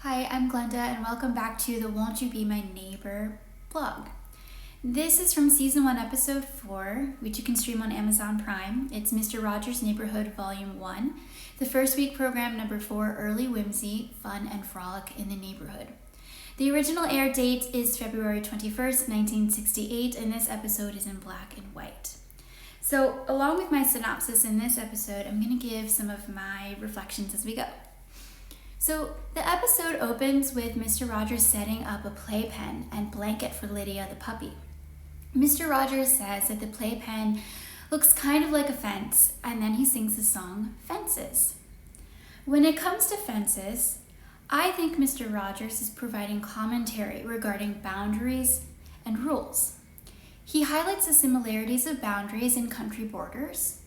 Hi, I'm Glenda, and welcome back to the Won't You Be My Neighbor blog. This is from Season 1, Episode 4, which you can stream on Amazon Prime. It's Mr. Rogers' Neighborhood, Volume 1, the first week program number 4, Early Whimsy, Fun and Frolic in the Neighborhood. The original air date is February 21st, 1968, and this episode is in black and white. So, along with my synopsis in this episode, I'm going to give some of my reflections as we go. So the episode opens with Mr. Rogers setting up a playpen and blanket for Lydia the puppy. Mr. Rogers says that the playpen looks kind of like a fence, and then he sings the song Fences. When it comes to fences, I think Mr. Rogers is providing commentary regarding boundaries and rules. He highlights the similarities of boundaries and country borders.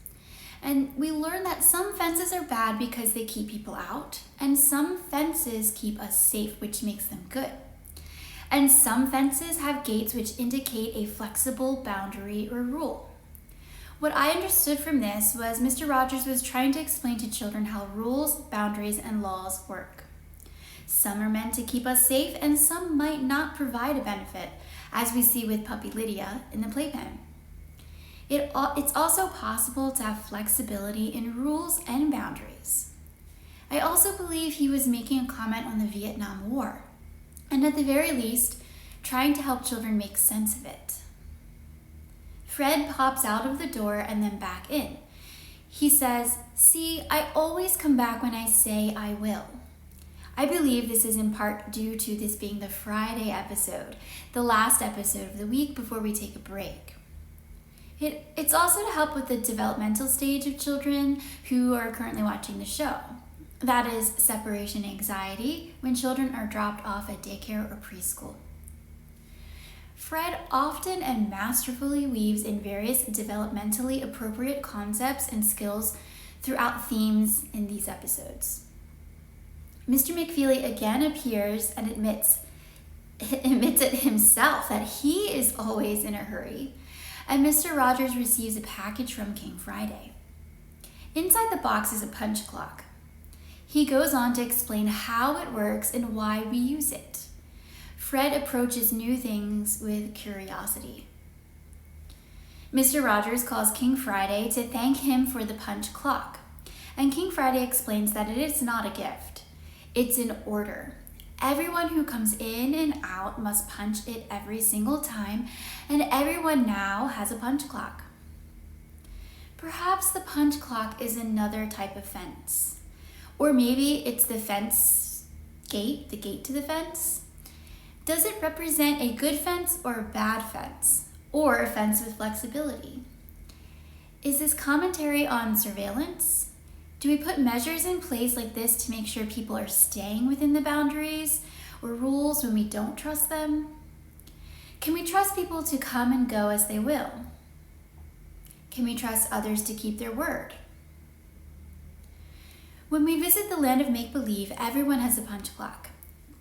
And we learn that some fences are bad because they keep people out, and some fences keep us safe, which makes them good. And some fences have gates which indicate a flexible boundary or rule. What I understood from this was Mr. Rogers was trying to explain to children how rules, boundaries, and laws work. Some are meant to keep us safe, and some might not provide a benefit, as we see with puppy Lydia in the playpen. It's also possible to have flexibility in rules and boundaries. I also believe he was making a comment on the Vietnam War, and at the very least, trying to help children make sense of it. Fred pops out of the door and then back in. He says, "See, I always come back when I say I will." I believe this is in part due to this being the Friday episode, the last episode of the week before we take a break. It's also to help with the developmental stage of children who are currently watching the show. That is separation anxiety when children are dropped off at daycare or preschool. Fred often and masterfully weaves in various developmentally appropriate concepts and skills throughout themes in these episodes. Mr. McFeely again appears and admits it himself that he is always in a hurry. And Mr. Rogers receives a package from King Friday. Inside the box is a punch clock. He goes on to explain how it works and why we use it. Fred approaches new things with curiosity. Mr. Rogers calls King Friday to thank him for the punch clock, and King Friday explains that it is not a gift. It's an order. Everyone who comes in and out must punch it every single time, and everyone now has a punch clock. Perhaps the punch clock is another type of fence. Or maybe it's the fence gate, the gate to the fence. Does it represent a good fence or a bad fence? Or a fence with flexibility? Is this commentary on surveillance? Do we put measures in place like this to make sure people are staying within the boundaries or rules when we don't trust them? Can we trust people to come and go as they will? Can we trust others to keep their word? When we visit the land of make-believe, everyone has a punch clock.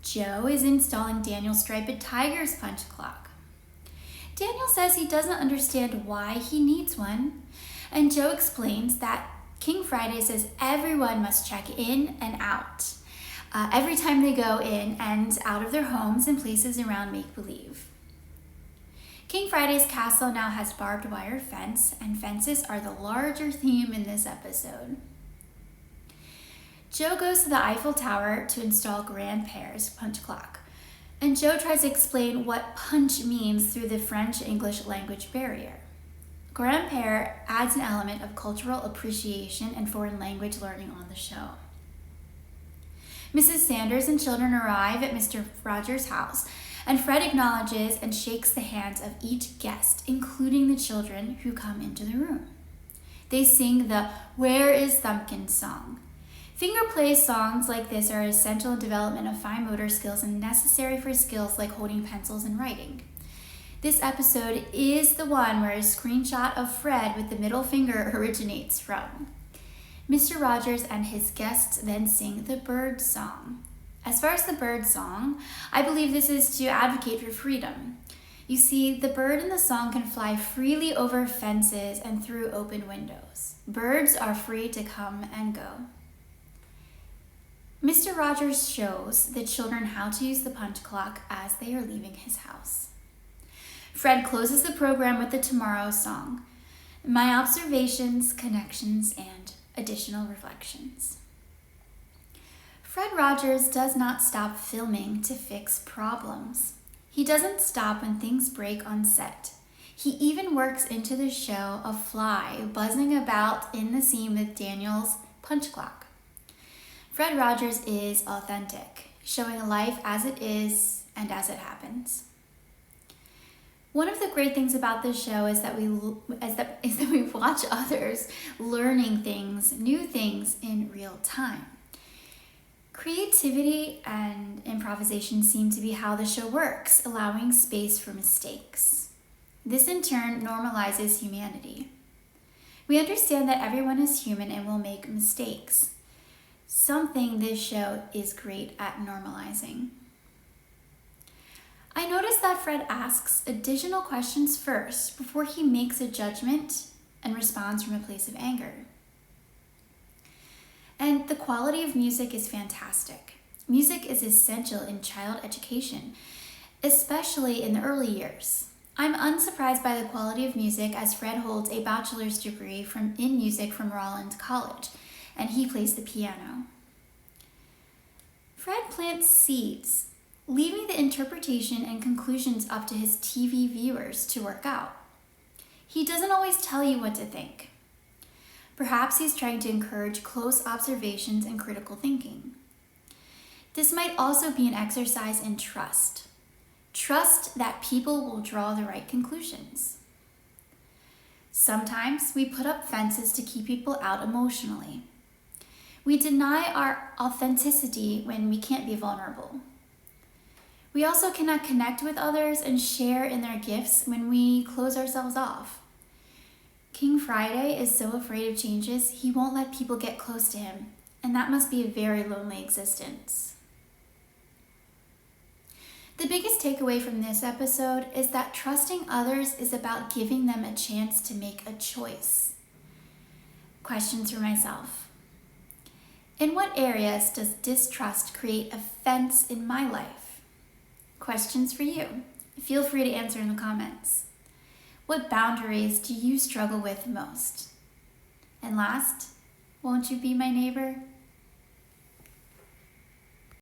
Joe is installing Daniel Striped Tiger's punch clock. Daniel says he doesn't understand why he needs one, and Joe explains that King Friday says everyone must check in and out every time they go in and out of their homes and places around make-believe. King Friday's castle now has barbed wire fence, and fences are the larger theme in this episode. Joe goes to the Eiffel Tower to install Grandpère's punch clock, and Joe tries to explain what punch means through the French-English language barrier. Grandpère adds an element of cultural appreciation and foreign language learning on the show. Mrs. Sanders and children arrive at Mr. Rogers' house, and Fred acknowledges and shakes the hands of each guest, including the children who come into the room. They sing the "Where is Thumbkin" song. Finger play songs like this are essential in development of fine motor skills and necessary for skills like holding pencils and writing. This episode is the one where a screenshot of Fred with the middle finger originates from. Mr. Rogers and his guests then sing the bird song. As far as the bird song, I believe this is to advocate for freedom. You see, the bird in the song can fly freely over fences and through open windows. Birds are free to come and go. Mr. Rogers shows the children how to use the punch clock as they are leaving his house. Fred closes the program with the Tomorrow song, my observations, connections, and additional reflections. Fred Rogers does not stop filming to fix problems. He doesn't stop when things break on set. He even works into the show a fly buzzing about in the scene with Daniel's punch clock. Fred Rogers is authentic, showing life as it is and as it happens. One of the great things about this show is that we watch others learning things, new things in real time. Creativity and improvisation seem to be how the show works, allowing space for mistakes. This in turn normalizes humanity. We understand that everyone is human and will make mistakes, something this show is great at normalizing. I noticed that Fred asks additional questions first before he makes a judgment and responds from a place of anger. And the quality of music is fantastic. Music is essential in child education, especially in the early years. I'm unsurprised by the quality of music as Fred holds a bachelor's degree in music from Rollins College, and he plays the piano. Fred plants seeds, leaving the interpretation and conclusions up to his TV viewers to work out. He doesn't always tell you what to think. Perhaps he's trying to encourage close observations and critical thinking. This might also be an exercise in trust. Trust that people will draw the right conclusions. Sometimes we put up fences to keep people out emotionally. We deny our authenticity when we can't be vulnerable. We also cannot connect with others and share in their gifts when we close ourselves off. King Friday is so afraid of changes, he won't let people get close to him, and that must be a very lonely existence. The biggest takeaway from this episode is that trusting others is about giving them a chance to make a choice. Questions for myself. In what areas does distrust create a fence in my life? Questions for you. Feel free to answer in the comments. What boundaries do you struggle with most? And last, won't you be my neighbor?